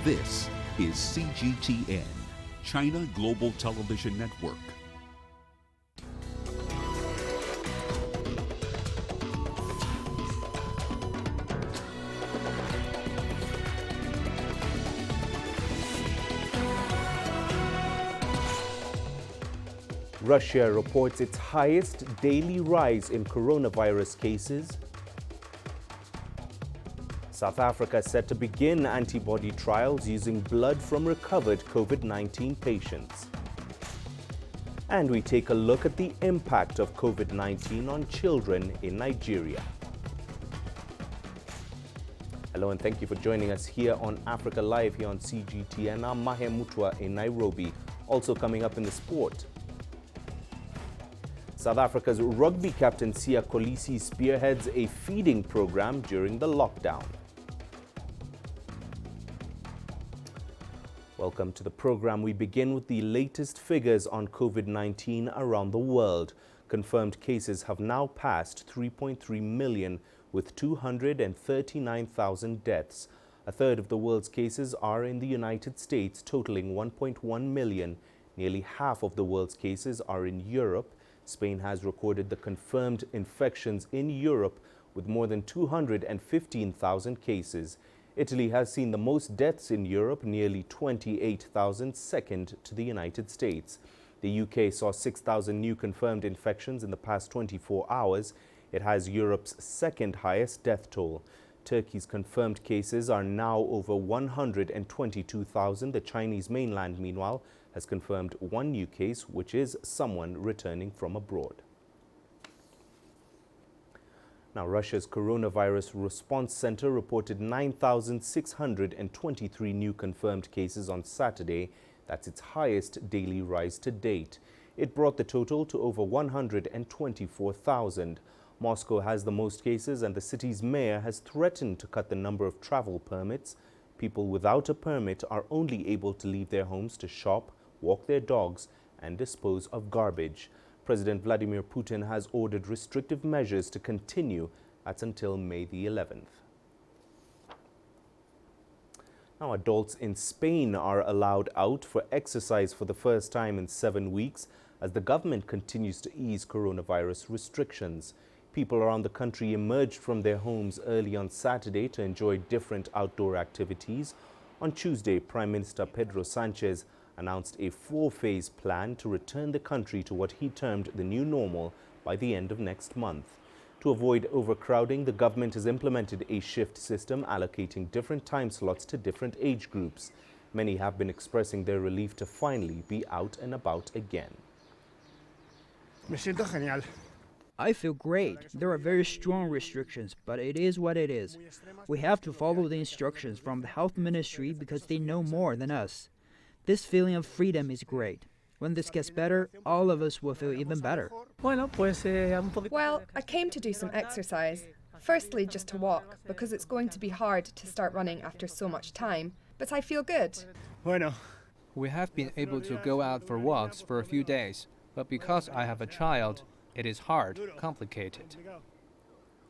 This is CGTN, China Global Television Network. Russia reports its highest daily rise in coronavirus cases. South Africa set to begin antibody trials using blood from recovered COVID-19 patients. And we take a look at the impact of COVID-19 on children in Nigeria. Hello and thank you for joining us here on Africa Live here on CGTN. I'm Mahia Mutua in Nairobi. Also coming up in the sport. South Africa's rugby captain Siya Kolisi spearheads a feeding program during the lockdown. Welcome to the program. We begin with the latest figures on COVID-19 around the world. Confirmed cases have now passed 3.3 million with 239,000 deaths. A third of the world's cases are in the United States, totaling 1.1 million. Nearly half of the world's cases are in Europe. Spain has recorded the confirmed infections in Europe with more than 215,000 cases. Italy has seen the most deaths in Europe, nearly 28,000, second to the United States. The UK saw 6,000 new confirmed infections in the past 24 hours. It has Europe's second highest death toll. Turkey's confirmed cases are now over 122,000. The Chinese mainland, meanwhile, has confirmed one new case, which is someone returning from abroad. Now, Russia's Coronavirus Response Center reported 9,623 new confirmed cases on Saturday. That's its highest daily rise to date. It brought the total to over 124,000. Moscow has the most cases, and the city's mayor has threatened to cut the number of travel permits. People without a permit are only able to leave their homes to shop, walk their dogs, and dispose of garbage. President Vladimir Putin has ordered restrictive measures to continue. That's until May the 11th. Now, adults in Spain are allowed out for exercise for the first time in 7 weeks as the government continues to ease coronavirus restrictions. People around the country emerged from their homes early on Saturday to enjoy different outdoor activities. On Tuesday, Prime Minister Pedro Sanchez announced a 4-phase plan to return the country to what he termed the new normal by the end of next month. To avoid overcrowding, the government has implemented a shift system allocating different time slots to different age groups. Many have been expressing their relief to finally be out and about again. I feel great. There are very strong restrictions, but it is what it is. We have to follow the instructions from the health ministry because they know more than us. This feeling of freedom is great. When this gets better, all of us will feel even better. Well, I came to do some exercise. Firstly, just to walk, because it's going to be hard to start running after so much time. But I feel good. We have been able to go out for walks for a few days, but because I have a child, it is hard, complicated.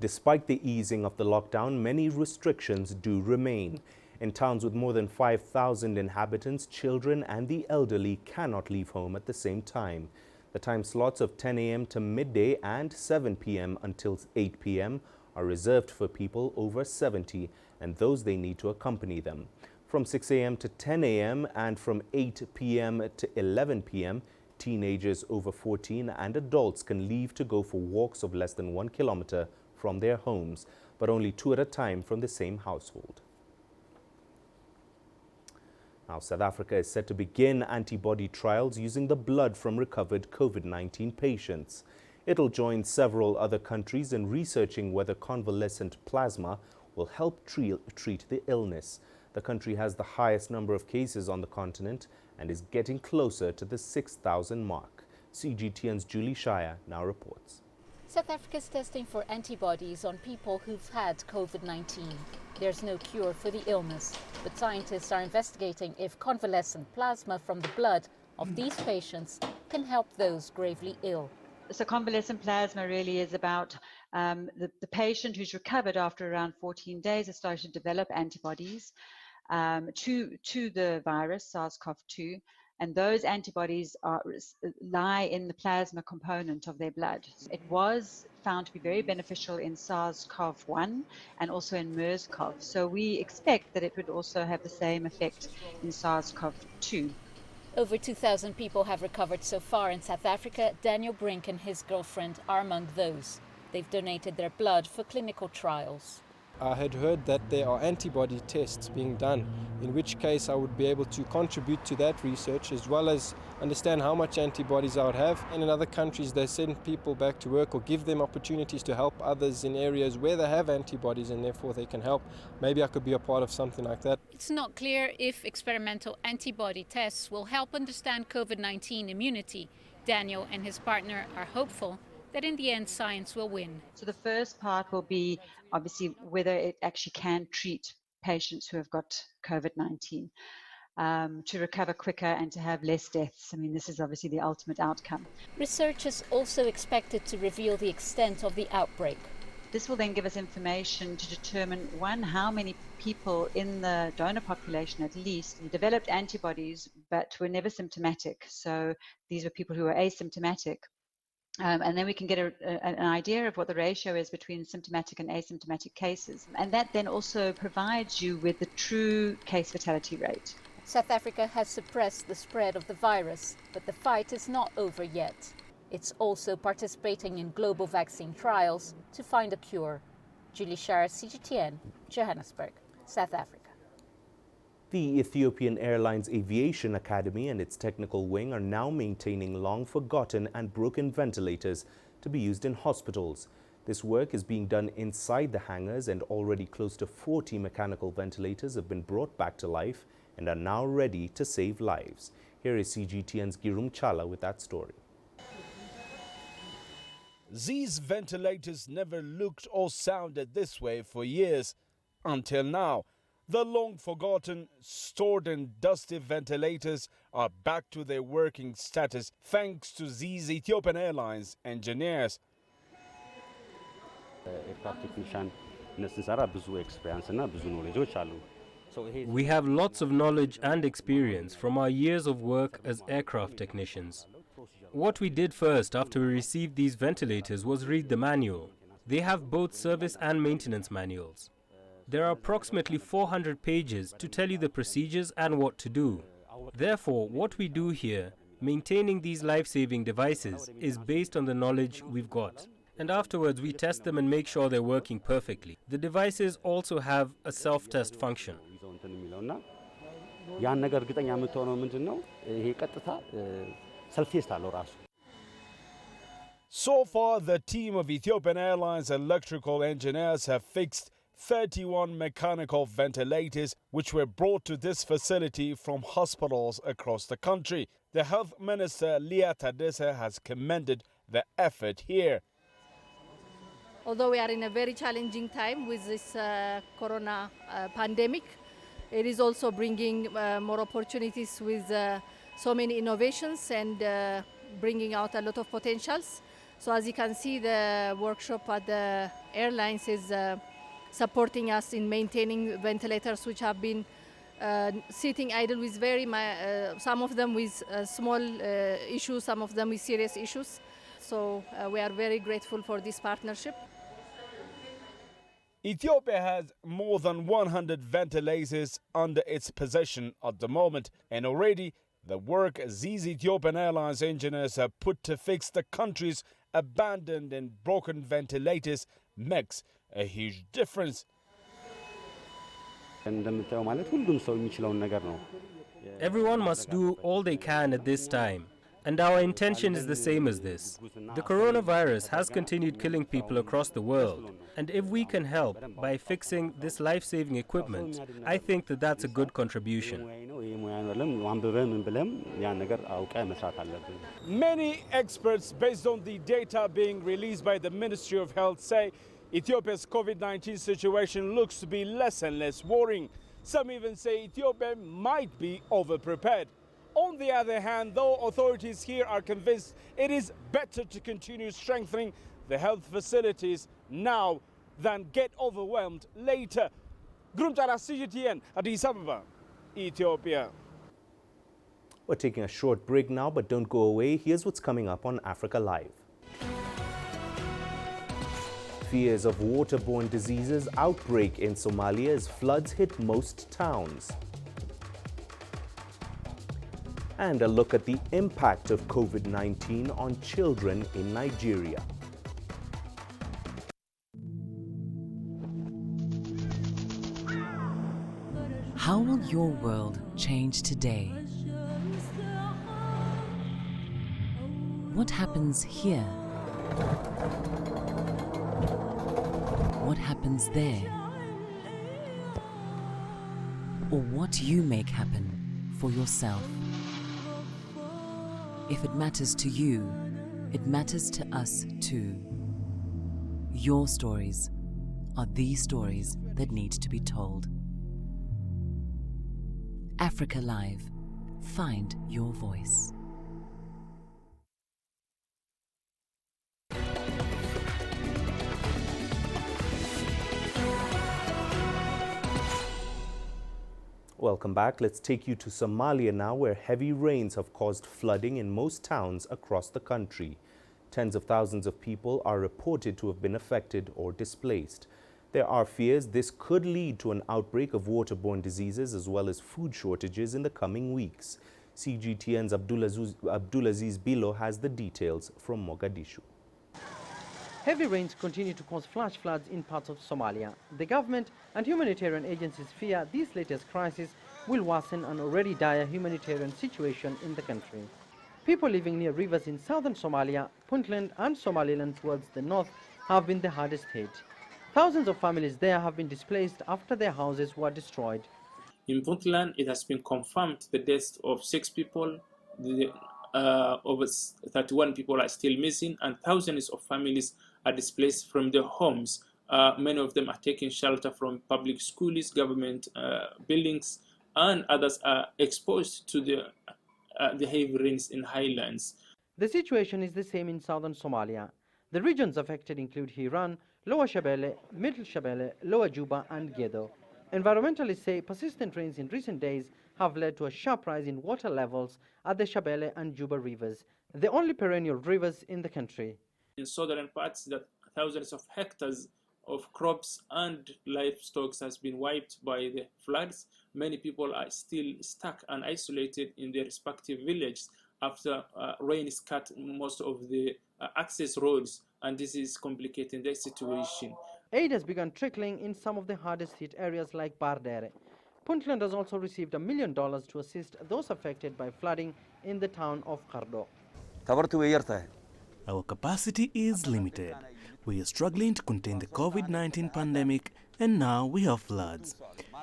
Despite the easing of the lockdown, many restrictions do remain. In towns with more than 5,000 inhabitants, children and the elderly cannot leave home at the same time. The time slots of 10 a.m. to midday and 7 p.m. until 8 p.m. are reserved for people over 70 and those they need to accompany them. From 6 a.m. to 10 a.m. and from 8 p.m. to 11 p.m., teenagers over 14 and adults can leave to go for walks of less than 1 kilometer from their homes, but only 2 at a time from the same household. Now, South Africa is set to begin antibody trials using the blood from recovered COVID-19 patients. It'll join several other countries in researching whether convalescent plasma will help treat the illness. The country has the highest number of cases on the continent and is getting closer to the 6,000 mark. CGTN's Julie Shire now reports. South Africa is testing for antibodies on people who've had COVID-19. There's no cure for the illness, but scientists are investigating if convalescent plasma from the blood of these patients can help those gravely ill. So convalescent plasma really is about the patient who's recovered after around 14 days has started to develop antibodies. to the virus, SARS-CoV-2, and those antibodies lie in the plasma component of their blood. It was found to be very beneficial in SARS-CoV-1 and also in MERS-CoV. So we expect that it would also have the same effect in SARS-CoV-2. Over 2,000 people have recovered so far in South Africa. Daniel Brink and his girlfriend are among those. They've donated their blood for clinical trials. I had heard that there are antibody tests being done, in which case I would be able to contribute to that research as well as understand how much antibodies I would have. And in other countries, they send people back to work or give them opportunities to help others in areas where they have antibodies and therefore they can help. Maybe I could be a part of something like that. It's not clear if experimental antibody tests will help understand COVID-19 immunity. Daniel and his partner are hopeful that in the end science will win. So the first part will be obviously whether it actually can treat patients who have got COVID-19 to recover quicker and to have less deaths. I mean, this is obviously the ultimate outcome. Research is also expected to reveal the extent of the outbreak. This will then give us information to determine, one, how many people in the donor population at least developed antibodies but were never symptomatic. So these were people who were asymptomatic. And then we can get an idea of what the ratio is between symptomatic and asymptomatic cases. And that then also provides you with the true case fatality rate. South Africa has suppressed the spread of the virus, but the fight is not over yet. It's also participating in global vaccine trials to find a cure. Julie Shire, CGTN, Johannesburg, South Africa. The Ethiopian Airlines Aviation Academy and its technical wing are now maintaining long-forgotten and broken ventilators to be used in hospitals. This work is being done inside the hangars, and already close to 40 mechanical ventilators have been brought back to life and are now ready to save lives. Here is CGTN's Girum Chala with that story. These ventilators never looked or sounded this way for years, until now. The long-forgotten, stored and dusty ventilators are back to their working status thanks to these Ethiopian Airlines engineers. We have lots of knowledge and experience from our years of work as aircraft technicians. What we did first after we received these ventilators was read the manual. They have both service and maintenance manuals. There are approximately 400 pages to tell you the procedures and what to do. Therefore, what we do here, maintaining these life-saving devices, is based on the knowledge we've got. And afterwards, we test them and make sure they're working perfectly. The devices also have a self-test function. So far, the team of Ethiopian Airlines electrical engineers have fixed 31 mechanical ventilators which were brought to this facility from hospitals across the country. The Health Minister, Leah Tadesse, has commended the effort here. Although we are in a very challenging time with this corona pandemic, it is also bringing more opportunities with so many innovations and bringing out a lot of potentials. So as you can see, the workshop at the airlines is supporting us in maintaining ventilators which have been sitting idle with some of them with small issues, some of them with serious issues. So we are very grateful for this partnership. Ethiopia has more than 100 ventilators under its possession at the moment, and already the work these Ethiopian Airlines engineers have put to fix the country's abandoned and broken ventilators makes a huge difference. Everyone must do all they can at this time, and our intention is the same as this. The coronavirus has continued killing people across the world, and if we can help by fixing this life-saving equipment, I think that that's a good contribution. Many experts, based on the data being released by the Ministry of Health, say Ethiopia's COVID-19 situation looks to be less and less worrying. Some even say Ethiopia might be over-prepared. On the other hand, though, authorities here are convinced it is better to continue strengthening the health facilities now than get overwhelmed later. Group Tara CGTN, Addis Ababa, Ethiopia. We're taking a short break now, but don't go away. Here's what's coming up on Africa Live. Fears of waterborne diseases outbreak in Somalia as floods hit most towns. And a look at the impact of COVID-19 on children in Nigeria. How will your world change today? What happens here? What happens there? Or what you make happen for yourself? If it matters to you, it matters to us too. Your stories are the stories that need to be told. Africa Live. Find your voice. Welcome back. Let's take you to Somalia now, where heavy rains have caused flooding in most towns across the country. Tens of thousands of people are reported to have been affected or displaced. There are fears this could lead to an outbreak of waterborne diseases as well as food shortages in the coming weeks. CGTN's Abdulaziz Bilo has the details from Mogadishu. Heavy rains continue to cause flash floods in parts of Somalia. The government and humanitarian agencies fear this latest crisis will worsen an already dire humanitarian situation in the country. People living near rivers in southern Somalia, Puntland and Somaliland towards the north have been the hardest hit. Thousands of families there have been displaced after their houses were destroyed. In Puntland, it has been confirmed the death of 6 people. Over 31 people are still missing, and thousands of families are displaced from their homes. Many of them are taking shelter from public schools, government buildings, and others are exposed to the heavy rains in highlands. The situation is the same in southern Somalia. The regions affected include Hiran, Lower Shabelle, Middle Shabelle, Lower Juba, and Gedo. Environmentalists say persistent rains in recent days have led to a sharp rise in water levels at the Shabelle and Juba rivers, the only perennial rivers in the country. In southern parts, that thousands of hectares of crops and livestock has been wiped by the floods. Many people are still stuck and isolated in their respective villages after rains cut most of the access roads, and this is complicating the situation. Aid has begun trickling in some of the hardest hit areas like Bardere. Puntland has also received $1 million to assist those affected by flooding in the town of Kardo. Our capacity is limited. We are struggling to contain the COVID-19 pandemic, and now we have floods.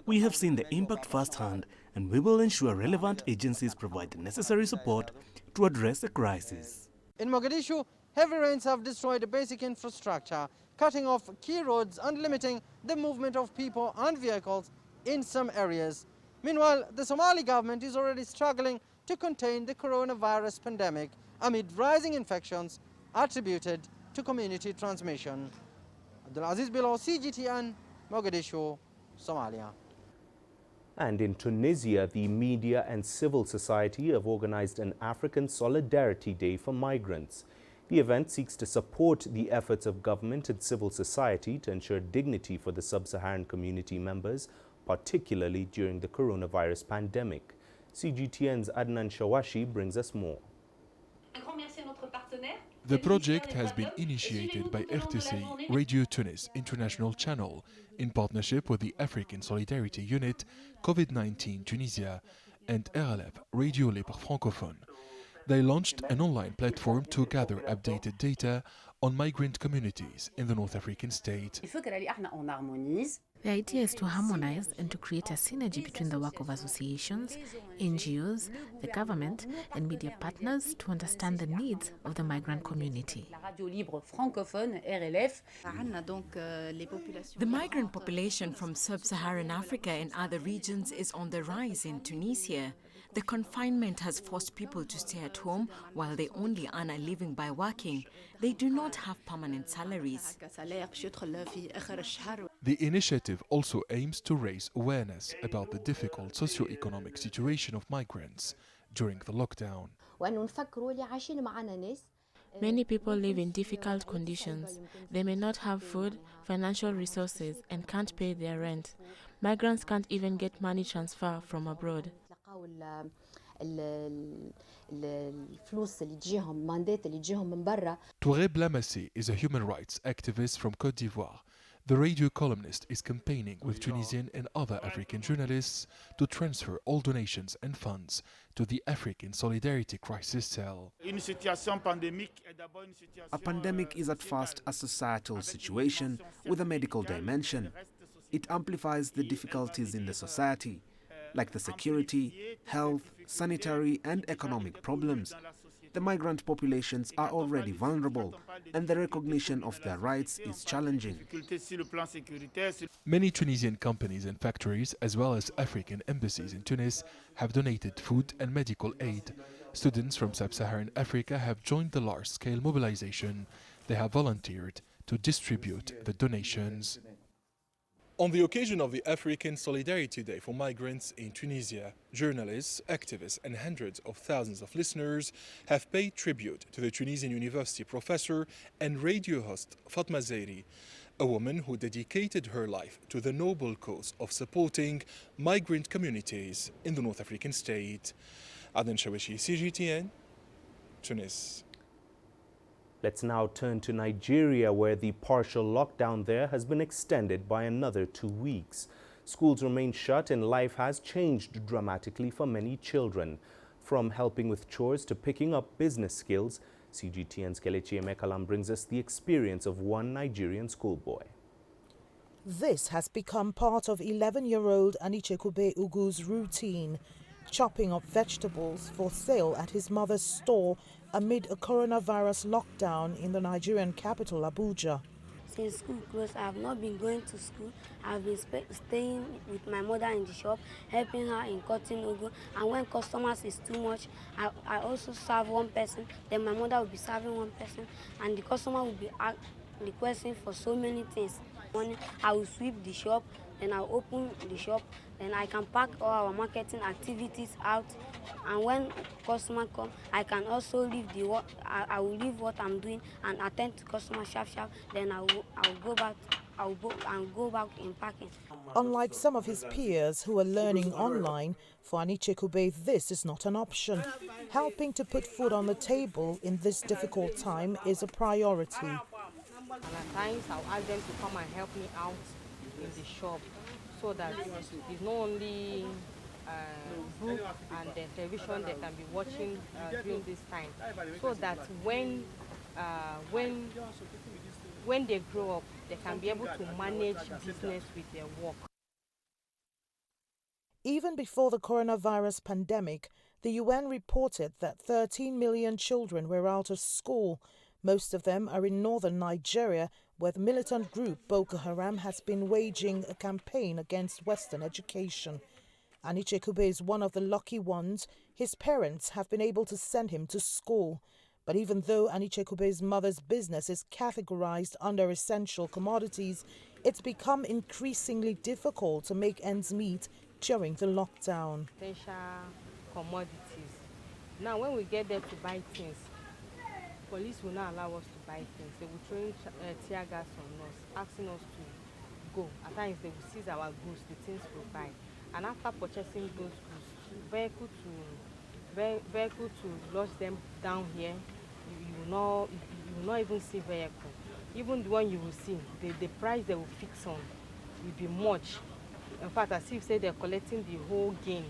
We have seen the impact firsthand, and we will ensure relevant agencies provide the necessary support to address the crisis. In Mogadishu, heavy rains have destroyed basic infrastructure, cutting off key roads and limiting the movement of people and vehicles in some areas. Meanwhile, the Somali government is already struggling to contain the coronavirus pandemic amid rising infections attributed to community transmission. Abdulaziz Bilo, CGTN, Mogadishu, Somalia. And in Tunisia, the media and civil society have organized an African Solidarity Day for migrants. The event seeks to support the efforts of government and civil society to ensure dignity for the sub-Saharan community members, particularly during the coronavirus pandemic. CGTN's Adnan Shawashi brings us more. The project has been initiated by RTC, Radio Tunis International Channel, in partnership with the African Solidarity Unit, COVID-19 Tunisia, and RLF, Radio Libre Francophone. They launched an online platform to gather updated data on migrant communities in the North African state. The idea is to harmonize and to create a synergy between the work of associations, NGOs, the government, and media partners to understand the needs of the migrant community. The migrant population from sub-Saharan Africa and other regions is on the rise in Tunisia. The confinement has forced people to stay at home while they only earn a living by working. They do not have permanent salaries. The initiative also aims to raise awareness about the difficult socio-economic situation of migrants during the lockdown. Many people live in difficult conditions. They may not have food, financial resources, and can't pay their rent. Migrants can't even get money transfer from abroad. Touré Blamassé is a human rights activist from Côte d'Ivoire. The radio columnist is campaigning with Tunisian and other African journalists to transfer all donations and funds to the African Solidarity Crisis Cell. A pandemic is at first a societal situation with a medical dimension. It amplifies the difficulties in the society, like the security, health, sanitary and economic problems. The migrant populations are already vulnerable, and the recognition of their rights is challenging. Many Tunisian companies and factories, as well as African embassies in Tunis, have donated food and medical aid. Students from sub-Saharan Africa have joined the large-scale mobilization. They have volunteered to distribute the donations. On the occasion of the African Solidarity Day for migrants in Tunisia, journalists, activists and hundreds of thousands of listeners have paid tribute to the Tunisian University professor and radio host Fatma Zairi, a woman who dedicated her life to the noble cause of supporting migrant communities in the North African state. Aden Shawishi, CGTN, Tunis. Let's now turn to Nigeria, where the partial lockdown there has been extended by another 2 weeks. Schools remain shut and life has changed dramatically for many children. From helping with chores to picking up business skills, CGTN's Kelechi Emekalam brings us the experience of one Nigerian schoolboy. This has become part of 11-year-old Anichekube Ugu's routine, chopping up vegetables for sale at his mother's store amid a coronavirus lockdown in the Nigerian capital, Abuja. Since school closed, I have not been going to school. I have been staying with my mother in the shop, helping her in cutting ugu. And when customers is too much, I also serve one person. Then my mother will be serving one person, and the customer will be requesting for so many things. Morning, I will sweep the shop, then I'll open the shop, then I can pack all our marketing activities out. And when customer come, I can also leave I will leave what I'm doing and attend to customer sharp. Then I'll go back in packing. Unlike some of his peers who are learning online, for Anichekube this is not an option. Helping to put food on the table in this difficult time is a priority. And at times I'll ask them to come and help me out in the shop, so that it's not only book and the television they can be watching during this time, so that when they grow up, they can be able to manage business with their work. Even before the coronavirus pandemic, the UN reported that 13 million children were out of school. Most of them are in northern Nigeria, where the militant group Boko Haram has been waging a campaign against Western education. Anichekube is one of the lucky ones. His parents have been able to send him to school. But even though Anichekube's mother's business is categorized under essential commodities, it's become increasingly difficult to make ends meet during the lockdown. Essential commodities. Now, when we get there to buy things, police will not allow us to buy things. They will throw tear gas on us, asking us to go. At times, they will seize our goods, the things we buy. And after purchasing those goods, vehicle to lodge them down here, you will not even see vehicle. Even the one you will see, the price they will fix on will be much. In fact, as if say they're collecting the whole gain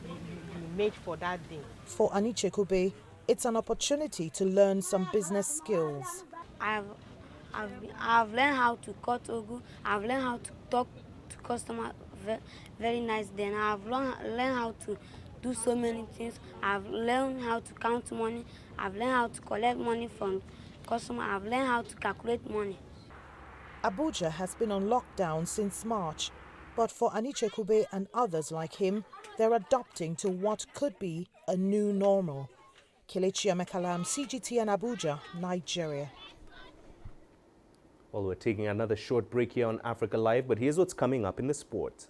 you made for that day. For Anichekube, it's an opportunity to learn some business skills. I've learned how to cut ugu. I've learned how to talk to customers very nice. Then I've learned how to do so many things. I've learned how to count money. I've learned how to collect money from customers. I've learned how to calculate money. Abuja has been on lockdown since March, but for Anichekube and others like him, they're adapting to what could be a new normal. Kelechi Emekalam, CGTN Abuja, Nigeria. Well, we're taking another short break here on Africa Live, but here's what's coming up in the sports.